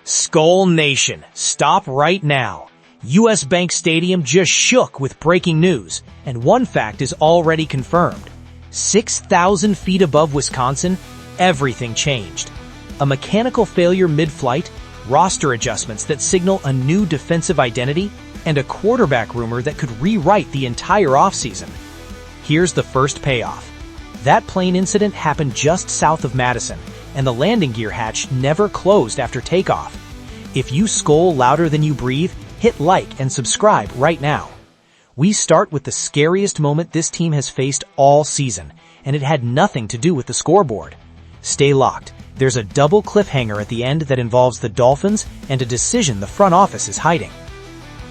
Skull Nation, stop right now. US Bank Stadium just shook with breaking news, and one fact is already confirmed. 6,000 feet above Wisconsin, everything changed. A mechanical failure mid-flight, roster adjustments that signal a new defensive identity, and a quarterback rumor that could rewrite the entire offseason. Here's the first payoff. That plane incident happened just south of Madison, and the landing gear hatch never closed after takeoff. If you scowl louder than you breathe, hit like and subscribe right now. We start with the scariest moment this team has faced all season, and it had nothing to do with the scoreboard. Stay locked. There's a double cliffhanger at the end that involves the Dolphins and a decision the front office is hiding.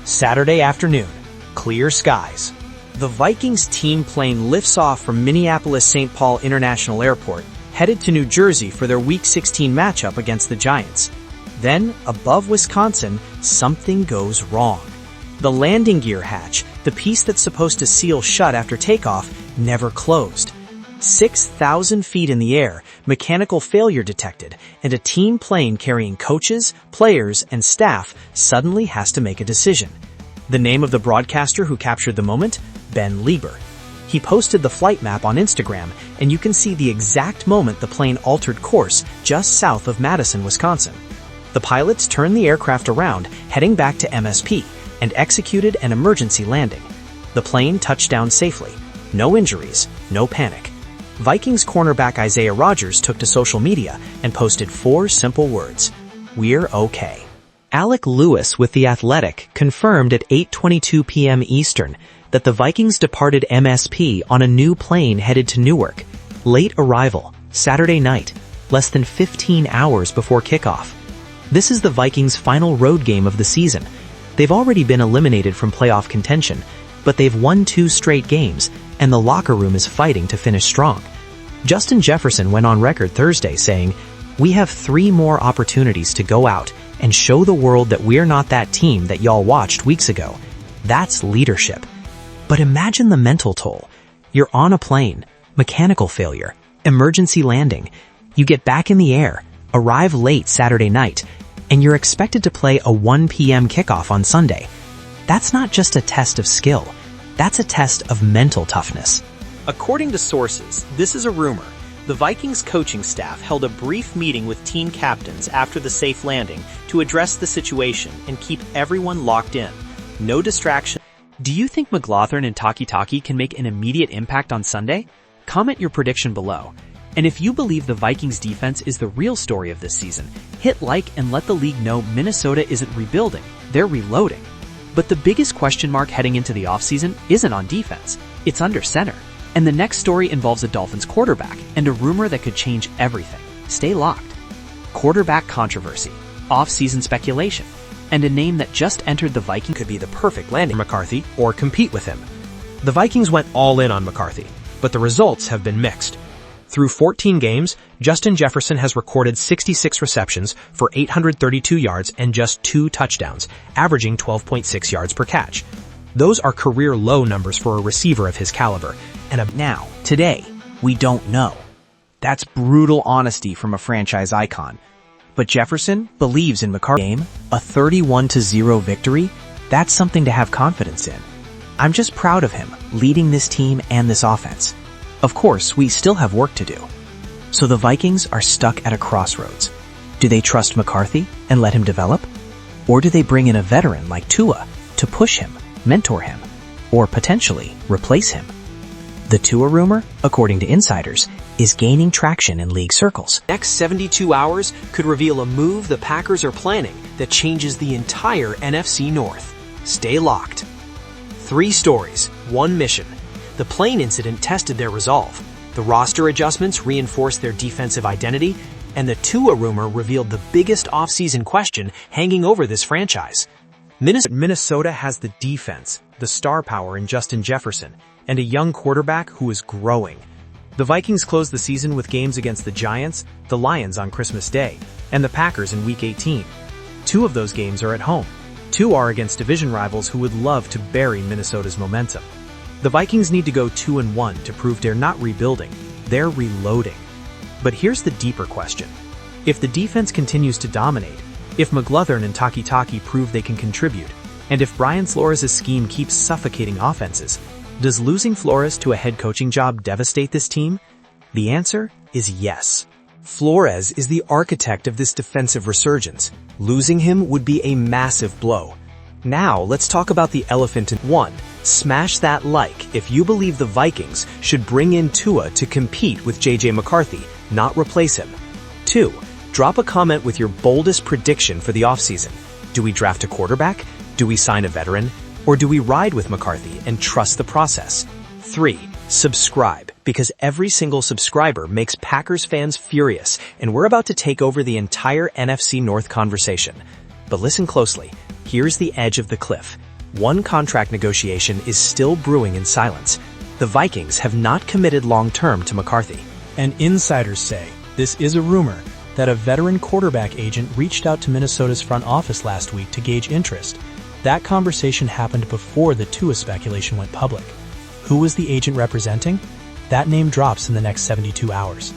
Saturday afternoon, clear skies. The Vikings team plane lifts off from Minneapolis-St. Paul International Airport, headed to New Jersey for their Week 16 matchup against the Giants. Then, above Wisconsin, something goes wrong. The landing gear hatch, the piece that's supposed to seal shut after takeoff, never closed. 6,000 feet in the air, mechanical failure detected, and a team plane carrying coaches, players, and staff suddenly has to make a decision. The name of the broadcaster who captured the moment? Ben Lieber. He posted the flight map on Instagram, and you can see the exact moment the plane altered course just south of Madison, Wisconsin. The pilots turned the aircraft around, heading back to MSP, and executed an emergency landing. The plane touched down safely. No injuries, no panic. Vikings cornerback Isaiah Rodgers took to social media and posted 4 simple words: "We're okay." Alec Lewis with The Athletic confirmed at 8:22 p.m. Eastern that the Vikings departed MSP on a new plane headed to Newark. Late arrival, Saturday night, less than 15 hours before kickoff. This is the Vikings' final road game of the season. They've already been eliminated from playoff contention, but they've won 2 straight games, and the locker room is fighting to finish strong. Justin Jefferson went on record Thursday saying, "We have 3 more opportunities to go out and show the world that we're not that team that y'all watched weeks ago." That's leadership. But imagine the mental toll. You're on a plane, mechanical failure, emergency landing. You get back in the air, arrive late Saturday night, and you're expected to play a 1 p.m. kickoff on Sunday. That's not just a test of skill. That's a test of mental toughness. According to sources, this is a rumor. The Vikings coaching staff held a brief meeting with team captains after the safe landing to address the situation and keep everyone locked in. No distraction. Do you think McLaughlin and Taki can make an immediate impact on Sunday? Comment your prediction below. And if you believe the Vikings defense is the real story of this season, hit like and let the league know Minnesota isn't rebuilding, they're reloading. But the biggest question mark heading into the offseason isn't on defense, it's under center. And the next story involves a Dolphins quarterback and a rumor that could change everything. Stay locked. Quarterback controversy, off-season speculation, and a name that just entered the Vikings could be the perfect landing for McCarthy or compete with him. The Vikings went all in on McCarthy, but the results have been mixed. Through 14 games, Justin Jefferson has recorded 66 receptions for 832 yards and just 2 touchdowns, averaging 12.6 yards per catch. Those are career low numbers for a receiver of his caliber. Now, today, we don't know. That's brutal honesty from a franchise icon. But Jefferson believes in McCarthy's game, a 31-0 victory. That's something to have confidence in. I'm just proud of him leading this team and this offense. Of course, we still have work to do. So the Vikings are stuck at a crossroads. Do they trust McCarthy and let him develop? Or do they bring in a veteran like Tua to push him, mentor him, or potentially replace him? The Tua rumor, according to insiders, is gaining traction in league circles. Next 72 hours could reveal a move the Packers are planning that changes the entire NFC North. Stay locked. 3 stories, 1 mission. The plane incident tested their resolve. The roster adjustments reinforced their defensive identity, and the Tua rumor revealed the biggest offseason question hanging over this franchise. Minnesota has the defense, the star power in Justin Jefferson, and a young quarterback who is growing. The Vikings closed the season with games against the Giants, the Lions on Christmas Day, and the Packers in Week 18. 2 of those games are at home. 2 are against division rivals who would love to bury Minnesota's momentum. The Vikings need to go 2-1 to prove they're not rebuilding, they're reloading. But here's the deeper question. If the defense continues to dominate, if McGlothern and Taki prove they can contribute, and if Brian Flores' scheme keeps suffocating offenses, does losing Flores to a head coaching job devastate this team? The answer is yes. Flores is the architect of this defensive resurgence. Losing him would be a massive blow. Now, let's talk about the elephant in 1. Smash that like if you believe the Vikings should bring in Tua to compete with J.J. McCarthy, not replace him. 2. Drop a comment with your boldest prediction for the offseason. Do we draft a quarterback? Do we sign a veteran? Or do we ride with McCarthy and trust the process? 3. Subscribe, because every single subscriber makes Packers fans furious, and we're about to take over the entire NFC North conversation. But listen closely. Here's the edge of the cliff. One contract negotiation is still brewing in silence. The Vikings have not committed long-term to McCarthy. And insiders say, this is a rumor, that a veteran quarterback agent reached out to Minnesota's front office last week to gauge interest. That conversation happened before the Tua speculation went public. Who was the agent representing? That name drops in the next 72 hours.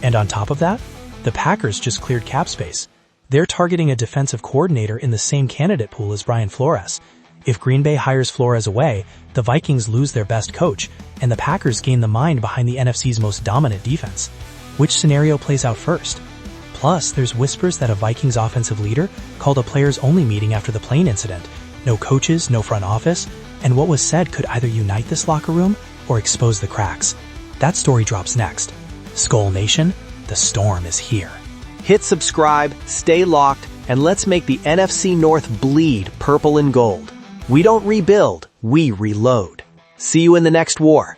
And on top of that, the Packers just cleared cap space. They're targeting a defensive coordinator in the same candidate pool as Brian Flores. If Green Bay hires Flores away, the Vikings lose their best coach, and the Packers gain the mind behind the NFC's most dominant defense. Which scenario plays out first? Plus, there's whispers that a Vikings offensive leader called a players-only meeting after the plane incident. No coaches, no front office, and what was said could either unite this locker room or expose the cracks. That story drops next. Skull Nation, the storm is here. Hit subscribe, stay locked, and let's make the NFC North bleed purple and gold. We don't rebuild, we reload. See you in the next war.